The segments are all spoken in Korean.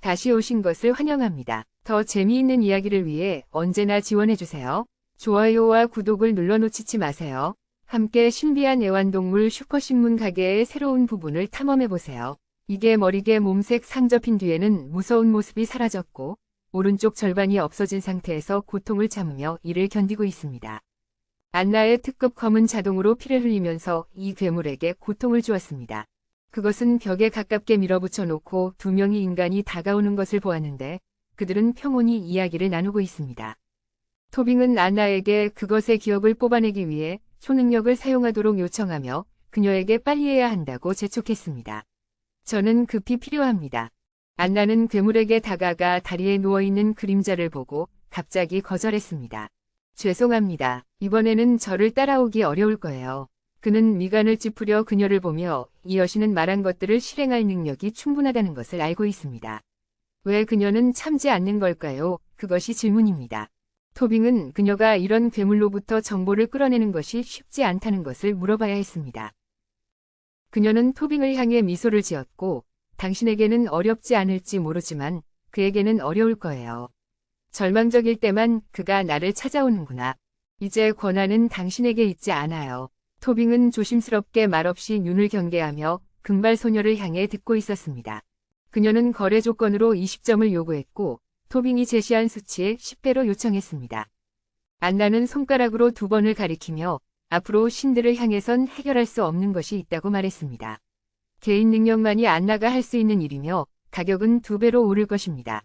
다시 오신 것을 환영합니다. 더 재미있는 이야기를 위해 언제나 지원해주세요. 좋아요와 구독을 눌러놓치지 마세요. 함께 신비한 애완동물 슈퍼신문 가게의 새로운 부분을 탐험해보세요. 이게 머리개 몸색 상접힌 뒤에는 무서운 모습이 사라졌고 오른쪽 절반이 없어진 상태에서 고통을 참으며 이를 견디고 있습니다. 안나의 특급 검은 자동으로 피를 흘리면서 이 괴물에게 고통을 주었습니다. 그것은 벽에 가깝게 밀어붙여 놓고 두 명의 인간이 다가오는 것을 보았는데 그들은 평온히 이야기를 나누고 있습니다. 토빙은 안나에게 그것의 기억을 뽑아내기 위해 초능력을 사용하도록 요청하며 그녀에게 빨리 해야 한다고 재촉했습니다. 저는 급히 필요합니다. 안나는 괴물에게 다가가 다리에 누워있는 그림자를 보고 갑자기 거절했습니다. 죄송합니다. 이번에는 저를 따라오기 어려울 거예요. 그는 미간을 찌푸려 그녀를 보며 이 여신은 말한 것들을 실행할 능력이 충분하다는 것을 알고 있습니다. 왜 그녀는 참지 않는 걸까요? 그것이 질문입니다. 토빙은 그녀가 이런 괴물로부터 정보를 끌어내는 것이 쉽지 않다는 것을 물어봐야 했습니다. 그녀는 토빙을 향해 미소를 지었고 당신에게는 어렵지 않을지 모르지만 그에게는 어려울 거예요. 절망적일 때만 그가 나를 찾아오는구나. 이제 권한은 당신에게 있지 않아요. 토빙은 조심스럽게 말없이 눈을 경계하며 금발 소녀를 향해 듣고 있었습니다. 그녀는 거래 조건으로 20점을 요구했고 토빙이 제시한 수치의 10배로 요청했습니다. 안나는 손가락으로 두 번을 가리키며 앞으로 신들을 향해선 해결할 수 없는 것이 있다고 말했습니다. 개인 능력만이 안나가 할 수 있는 일이며 가격은 2배로 오를 것입니다.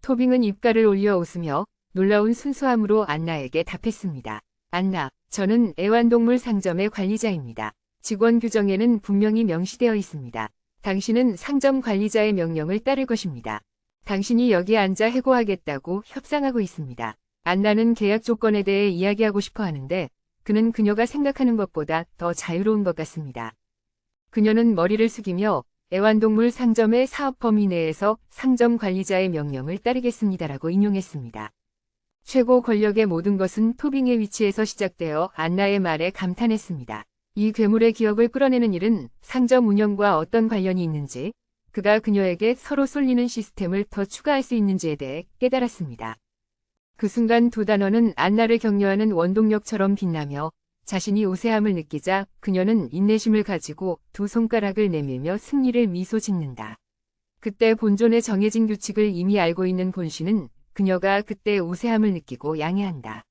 토빙은 입가를 올려 웃으며 놀라운 순수함으로 안나에게 답했습니다. 안나, 저는 애완동물 상점의 관리자입니다. 직원 규정에는 분명히 명시되어 있습니다. 당신은 상점 관리자의 명령을 따를 것입니다. 당신이 여기 앉아 해고하겠다고 협상하고 있습니다. 안나는 계약 조건에 대해 이야기하고 싶어 하는데 그는 그녀가 생각하는 것보다 더 자유로운 것 같습니다. 그녀는 머리를 숙이며 애완동물 상점의 사업 범위 내에서 상점 관리자의 명령을 따르겠습니다라고 인용했습니다. 최고 권력의 모든 것은 토빙의 위치에서 시작되어 안나의 말에 감탄했습니다. 이 괴물의 기억을 끌어내는 일은 상점 운영과 어떤 관련이 있는지, 그가 그녀에게 서로 쏠리는 시스템을 더 추가할 수 있는지에 대해 깨달았습니다. 그 순간 두 단어는 안나를 격려하는 원동력처럼 빛나며 자신이 우세함을 느끼자 그녀는 인내심을 가지고 두 손가락을 내밀며 승리를 미소 짓는다. 그때 본존의 정해진 규칙을 이미 알고 있는 본신은 그녀가 그때 우세함을 느끼고 양해한다.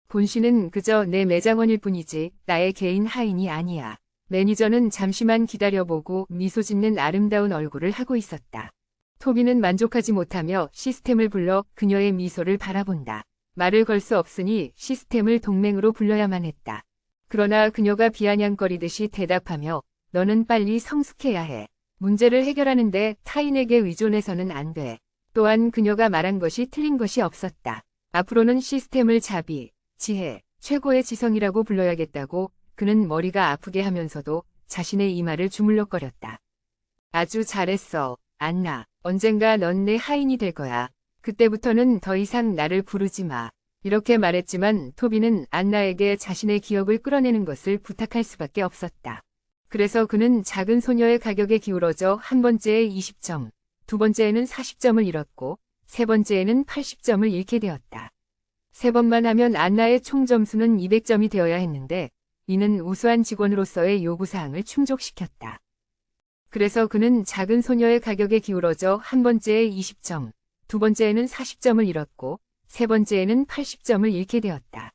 본신은 그저 내 매장원일 뿐이지 나의 개인 하인이 아니야. 매니저는 잠시만 기다려보고 미소 짓는 아름다운 얼굴을 하고 있었다. 토비는 만족하지 못하며 시스템을 불러 그녀의 미소를 바라본다. 말을 걸 수 없으니 시스템을 동맹으로 불러야만 했다. 그러나 그녀가 비아냥거리듯이 대답하며 너는 빨리 성숙해야 해. 문제를 해결하는데 타인에게 의존해서는 안 돼. 또한 그녀가 말한 것이 틀린 것이 없었다. 앞으로는 시스템을 자비, 지혜, 최고의 지성이라고 불러야겠다고 그는 머리가 아프게 하면서도 자신의 이마를 주물럭거렸다. 아주 잘했어, 안나. 언젠가 넌 내 하인이 될 거야. 그때부터는 더 이상 나를 부르지 마. 이렇게 말했지만 토비는 안나에게 자신의 기억을 끌어내는 것을 부탁할 수밖에 없었다. 그래서 그는 작은 소녀의 가격에 기울어져 한 번째에 20점, 두 번째에는 40점을 잃었고 세 번째에는 80점을 잃게 되었다. 세 번만 하면 안나의 총 점수는 200점이 되어야 했는데 이는 우수한 직원으로서의 요구사항을 충족시켰다. 그래서 그는 작은 소녀의 가격에 기울어져 한 번째에 20점, 두 번째에는 40점을 잃었고 세 번째에는 80점을 잃게 되었다.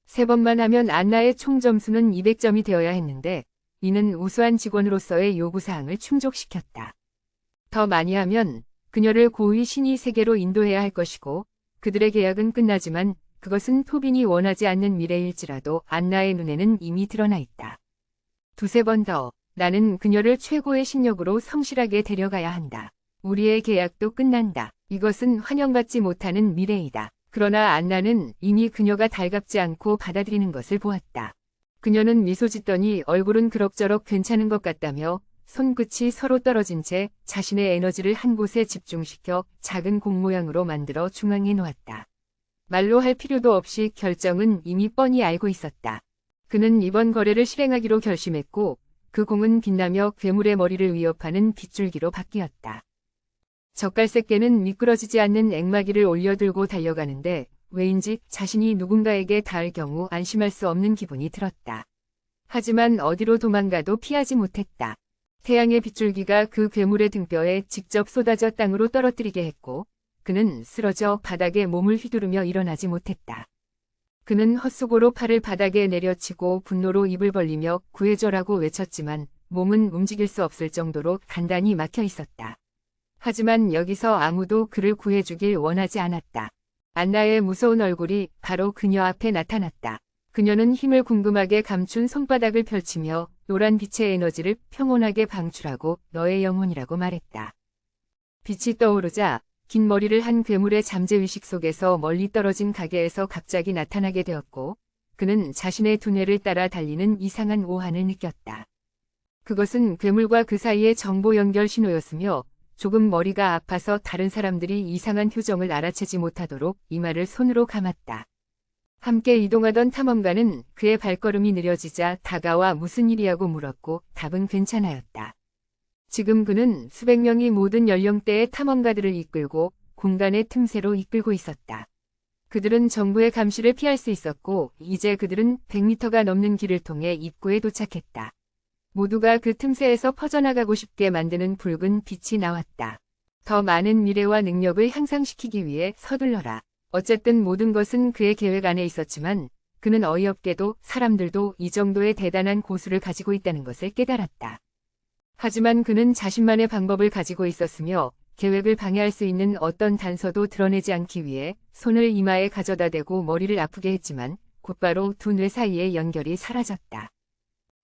세 번만 하면 안나의 총 점수는 200점이 되어야 했는데 이는 우수한 직원으로서의 요구사항을 충족시켰다. 더 많이 하면 그녀를 고위 신의 세계로 인도해야 할 것이고 그들의 계약은 끝나지만 그것은 토빈이 원하지 않는 미래일지라도 안나의 눈에는 이미 드러나 있다. 두세 번 더 나는 그녀를 최고의 신력으로 성실하게 데려가야 한다. 우리의 계약도 끝난다. 이것은 환영받지 못하는 미래이다. 그러나 안나는 이미 그녀가 달갑지 않고 받아들이는 것을 보았다. 그녀는 미소 짓더니 얼굴은 그럭저럭 괜찮은 것 같다며 손끝이 서로 떨어진 채 자신의 에너지를 한 곳에 집중시켜 작은 공 모양으로 만들어 중앙에 놓았다. 말로 할 필요도 없이 결정은 이미 뻔히 알고 있었다. 그는 이번 거래를 실행하기로 결심했고 그 공은 빛나며 괴물의 머리를 위협하는 빗줄기로 바뀌었다. 젓갈색 개는 미끄러지지 않는 앵마기를 올려들고 달려가는데 왜인지 자신이 누군가에게 닿을 경우 안심할 수 없는 기분이 들었다. 하지만 어디로 도망가도 피하지 못했다. 태양의 빗줄기가 그 괴물의 등뼈에 직접 쏟아져 땅으로 떨어뜨리게 했고 그는 쓰러져 바닥에 몸을 휘두르며 일어나지 못했다. 그는 헛수고로 팔을 바닥에 내려치고 분노로 입을 벌리며 구해줘라고 외쳤지만 몸은 움직일 수 없을 정도로 단단히 막혀 있었다. 하지만 여기서 아무도 그를 구해주길 원하지 않았다. 안나의 무서운 얼굴이 바로 그녀 앞에 나타났다. 그녀는 힘을 궁금하게 감춘 손바닥을 펼치며 노란 빛의 에너지를 평온하게 방출하고 너의 영혼이라고 말했다. 빛이 떠오르자 긴 머리를 한 괴물의 잠재의식 속에서 멀리 떨어진 가게에서 갑자기 나타나게 되었고 그는 자신의 두뇌를 따라 달리는 이상한 오한을 느꼈다. 그것은 괴물과 그 사이의 정보 연결 신호였으며 조금 머리가 아파서 다른 사람들이 이상한 표정을 알아채지 못하도록 이마를 손으로 감았다. 함께 이동하던 탐험가는 그의 발걸음이 느려지자 다가와 무슨 일이냐고 물었고 답은 괜찮아였다. 지금 그는 수백 명이 모든 연령대의 탐험가들을 이끌고 공간의 틈새로 이끌고 있었다. 그들은 정부의 감시를 피할 수 있었고 이제 그들은 100m가 넘는 길을 통해 입구에 도착했다. 모두가 그 틈새에서 퍼져나가고 싶게 만드는 붉은 빛이 나왔다. 더 많은 미래와 능력을 향상시키기 위해 서둘러라. 어쨌든 모든 것은 그의 계획 안에 있었지만 그는 어이없게도 사람들도 이 정도의 대단한 고수를 가지고 있다는 것을 깨달았다. 하지만 그는 자신만의 방법을 가지고 있었으며 계획을 방해할 수 있는 어떤 단서도 드러내지 않기 위해 손을 이마에 가져다 대고 머리를 아프게 했지만 곧바로 두 뇌 사이의 연결이 사라졌다.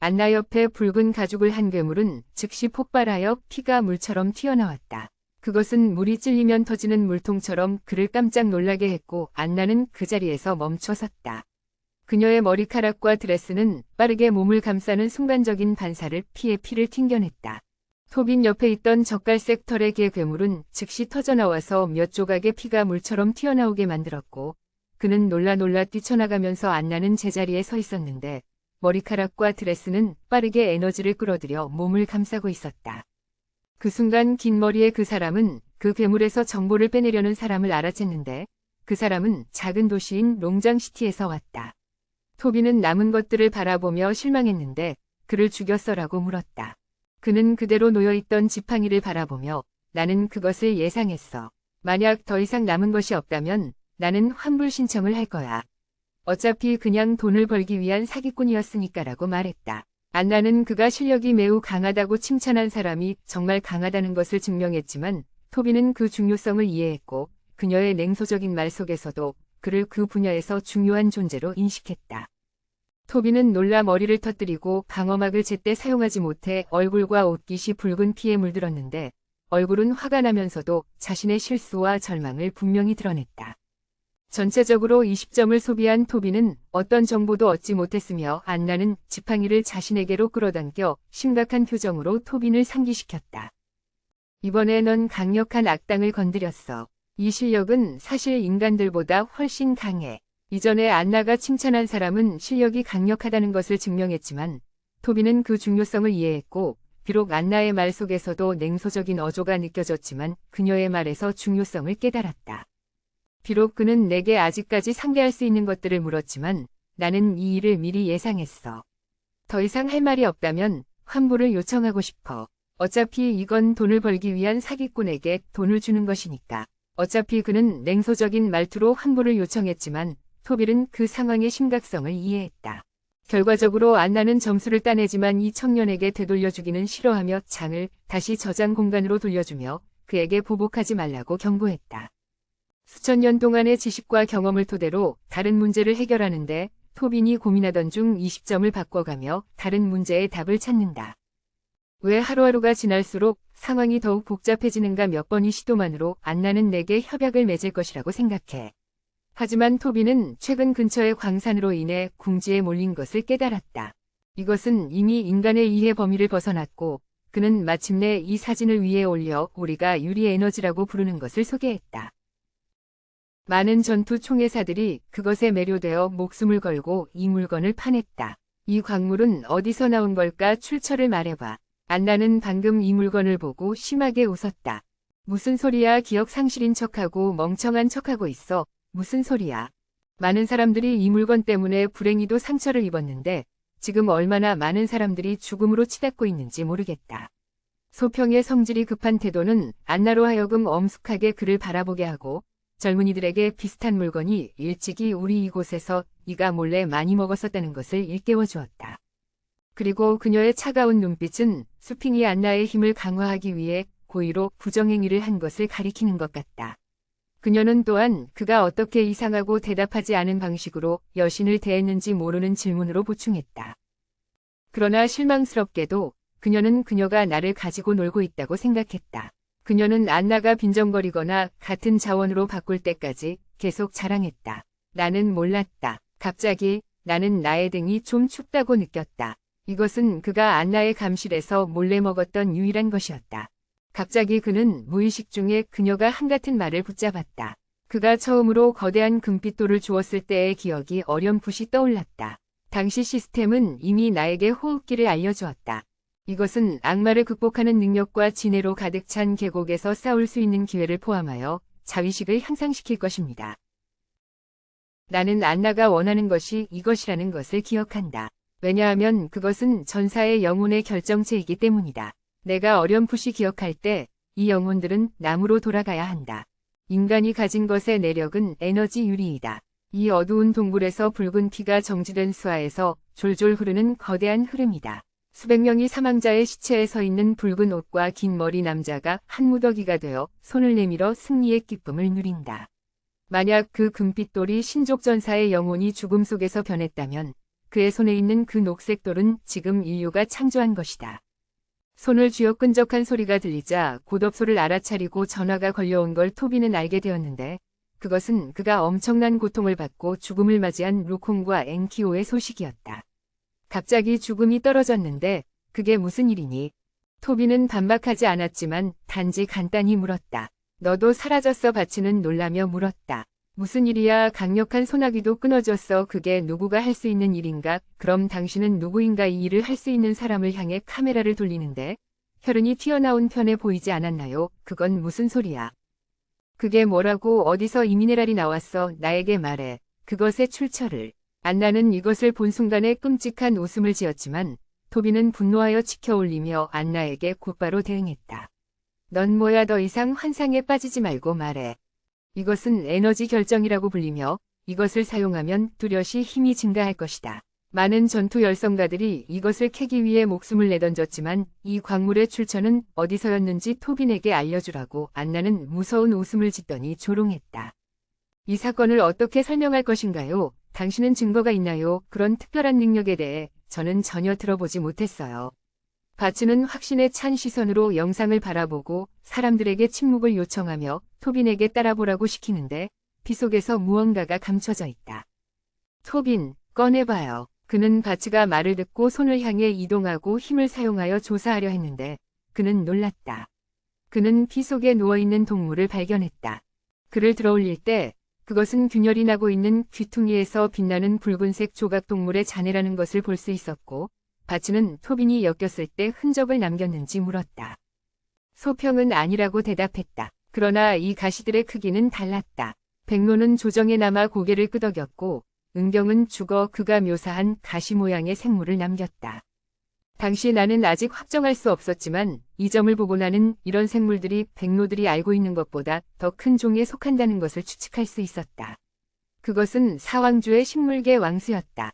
안나 옆에 붉은 가죽을 한 괴물은 즉시 폭발하여 피가 물처럼 튀어나왔다. 그것은 물이 찔리면 터지는 물통처럼 그를 깜짝 놀라게 했고 안나는 그 자리에서 멈춰 섰다. 그녀의 머리카락과 드레스는 빠르게 몸을 감싸는 순간적인 반사를 피해 피를 튕겨냈다. 토빈 옆에 있던 젓갈색 털의 개 괴물은 즉시 터져나와서 몇 조각의 피가 물처럼 튀어나오게 만들었고 그는 놀라 뛰쳐나가면서 안나는 제자리에 서 있었는데 머리카락과 드레스는 빠르게 에너지를 끌어들여 몸을 감싸고 있었다. 그 순간 긴 머리의 그 사람은 그 괴물에서 정보를 빼내려는 사람을 알아챘는데 그 사람은 작은 도시인 롱장시티에서 왔다. 토비는 남은 것들을 바라보며 실망했는데 그를 죽였어라고 물었다. 그는 그대로 놓여있던 지팡이를 바라보며 나는 그것을 예상했어. 만약 더 이상 남은 것이 없다면 나는 환불 신청을 할 거야. 어차피 그냥 돈을 벌기 위한 사기꾼이었으니까라고 말했다. 안나는 그가 실력이 매우 강하다고 칭찬한 사람이 정말 강하다는 것을 증명했지만 토비는 그 중요성을 이해했고 그녀의 냉소적인 말 속에서도 그를 그 분야에서 중요한 존재로 인식했다. 토비는 놀라 머리를 터뜨리고 방어막을 제때 사용하지 못해 얼굴과 옷깃이 붉은 피에 물들었는데 얼굴은 화가 나면서도 자신의 실수와 절망을 분명히 드러냈다. 전체적으로 20점을 소비한 토비는 어떤 정보도 얻지 못했으며 안나는 지팡이를 자신에게로 끌어당겨 심각한 표정으로 토빈을 상기시켰다. 이번에 넌 강력한 악당을 건드렸어. 이 실력은 사실 인간들보다 훨씬 강해. 이전에 안나가 칭찬한 사람은 실력이 강력하다는 것을 증명했지만 토비는 그 중요성을 이해했고 비록 안나의 말 속에서도 냉소적인 어조가 느껴졌지만 그녀의 말에서 중요성을 깨달았다. 비록 그는 내게 아직까지 상대할 수 있는 것들을 물었지만 나는 이 일을 미리 예상했어. 더 이상 할 말이 없다면 환불을 요청하고 싶어. 어차피 이건 돈을 벌기 위한 사기꾼에게 돈을 주는 것이니까. 어차피 그는 냉소적인 말투로 환불을 요청했지만 토빌은 그 상황의 심각성을 이해했다. 결과적으로 안나는 점수를 따내지만 이 청년에게 되돌려주기는 싫어하며 장을 다시 저장 공간으로 돌려주며 그에게 보복하지 말라고 경고했다. 수천 년 동안의 지식과 경험을 토대로 다른 문제를 해결하는데 토빈이 고민하던 중 20점을 바꿔가며 다른 문제의 답을 찾는다. 왜 하루하루가 지날수록 상황이 더욱 복잡해지는가 몇 번의 시도만으로 안나는 내게 협약을 맺을 것이라고 생각해. 하지만 토비는 최근 근처의 광산으로 인해 궁지에 몰린 것을 깨달았다. 이것은 이미 인간의 이해 범위를 벗어났고 그는 마침내 이 사진을 위에 올려 우리가 유리 에너지라고 부르는 것을 소개했다. 많은 전투 총회사들이 그것에 매료되어 목숨을 걸고 이 물건을 파냈다. 이 광물은 어디서 나온 걸까? 출처를 말해봐. 안나는 방금 이 물건을 보고 심하게 웃었다. 무슨 소리야? 기억 상실인 척하고 멍청한 척하고 있어. 무슨 소리야? 많은 사람들이 이 물건 때문에 불행히도 상처를 입었는데 지금 얼마나 많은 사람들이 죽음으로 치닫고 있는지 모르겠다. 소평의 성질이 급한 태도는 안나로 하여금 엄숙하게 그를 바라보게 하고 젊은이들에게 비슷한 물건이 일찍이 우리 이곳에서 네가 몰래 많이 먹었었다는 것을 일깨워 주었다. 그리고 그녀의 차가운 눈빛은 수핑이 안나의 힘을 강화하기 위해 고의로 부정행위를 한 것을 가리키는 것 같다. 그녀는 또한 그가 어떻게 이상하고 대답하지 않은 방식으로 여신을 대했는지 모르는 질문으로 보충했다. 그러나 실망스럽게도 그녀는 그녀가 나를 가지고 놀고 있다고 생각했다. 그녀는 안나가 빈정거리거나 같은 자원으로 바꿀 때까지 계속 자랑했다. 나는 몰랐다. 갑자기 나는 나의 등이 좀 춥다고 느꼈다. 이것은 그가 안나의 감실에서 몰래 먹었던 유일한 것이었다. 갑자기 그는 무의식 중에 그녀가 한같은 말을 붙잡았다. 그가 처음으로 거대한 금빛돌을 주었을 때의 기억이 어렴풋이 떠올랐다. 당시 시스템은 이미 나에게 호흡기를 알려주었다. 이것은 악마를 극복하는 능력과 진해로 가득 찬 계곡에서 싸울 수 있는 기회를 포함하여 자위식을 향상시킬 것입니다. 나는 안나가 원하는 것이 이것이라는 것을 기억한다. 왜냐하면 그것은 전사의 영혼의 결정체이기 때문이다. 내가 어렴풋이 기억할 때 이 영혼들은 나무로 돌아가야 한다. 인간이 가진 것의 내력은 에너지 유리이다. 이 어두운 동굴에서 붉은 피가 정지된 수하에서 졸졸 흐르는 거대한 흐름이다. 수백 명이 사망자의 시체에 서 있는 붉은 옷과 긴 머리 남자가 한 무더기가 되어 손을 내밀어 승리의 기쁨을 누린다. 만약 그 금빛돌이 신족 전사의 영혼이 죽음 속에서 변했다면 그의 손에 있는 그 녹색 돌은 지금 인류가 창조한 것이다. 손을 쥐어 끈적한 소리가 들리자 고덥소를 알아차리고 전화가 걸려온 걸 토비는 알게 되었는데 그것은 그가 엄청난 고통을 받고 죽음을 맞이한 루콩과 엔키오의 소식이었다. 갑자기 죽음이 떨어졌는데 그게 무슨 일이니? 토비는 반박하지 않았지만 단지 간단히 물었다. 너도 사라졌어? 바치는 놀라며 물었다. 무슨 일이야? 강력한 소나기도 끊어졌어. 그게 누구가 할 수 있는 일인가? 그럼 당신은 누구인가? 이 일을 할 수 있는 사람을 향해 카메라를 돌리는데 혈흔이 튀어나온 편에 보이지 않았나요? 그건 무슨 소리야? 그게 뭐라고? 어디서 이 미네랄이 나왔어? 나에게 말해. 그것의 출처를. 안나는 이것을 본 순간에 끔찍한 웃음을 지었지만 토비는 분노하여 치켜올리며 안나에게 곧바로 대응했다. 넌 뭐야? 더 이상 환상에 빠지지 말고 말해. 이것은 에너지 결정이라고 불리며 이것을 사용하면 뚜렷이 힘이 증가할 것이다. 많은 전투 열성가들이 이것을 캐기 위해 목숨을 내던졌지만 이 광물의 출처는 어디서였는지 토빈에게 알려주라고 안나는 무서운 웃음을 짓더니 조롱했다. 이 사건을 어떻게 설명할 것인가요? 당신은 증거가 있나요? 그런 특별한 능력에 대해 저는 전혀 들어보지 못했어요. 바츠는 확신에 찬 시선으로 영상을 바라보고 사람들에게 침묵을 요청하며 토빈에게 따라보라고 시키는데 피 속에서 무언가가 감춰져 있다. 토빈, 꺼내봐요. 그는 바츠가 말을 듣고 손을 향해 이동하고 힘을 사용하여 조사하려 했는데 그는 놀랐다. 그는 피 속에 누워있는 동물을 발견했다. 그를 들어올릴 때 그것은 균열이 나고 있는 귀퉁이에서 빛나는 붉은색 조각 동물의 잔해라는 것을 볼 수 있었고 바츠는 토빈이 엮였을 때 흔적을 남겼는지 물었다. 소평은 아니라고 대답했다. 그러나 이 가시들의 크기는 달랐다. 백로는 조정에 남아 고개를 끄덕였고 은경은 죽어 그가 묘사한 가시 모양의 생물을 남겼다. 당시 나는 아직 확정할 수 없었지만 이 점을 보고 나는 이런 생물들이 백로들이 알고 있는 것보다 더 큰 종에 속한다는 것을 추측할 수 있었다. 그것은 사왕주의 식물계 왕수였다.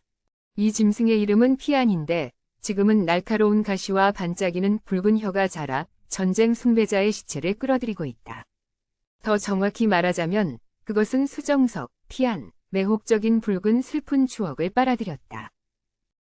이 짐승의 이름은 피안인데 지금은 날카로운 가시와 반짝이는 붉은 혀가 자라 전쟁 숭배자의 시체를 끌어들이고 있다. 더 정확히 말하자면 그것은 수정석, 피안, 매혹적인 붉은 슬픈 추억을 빨아들였다.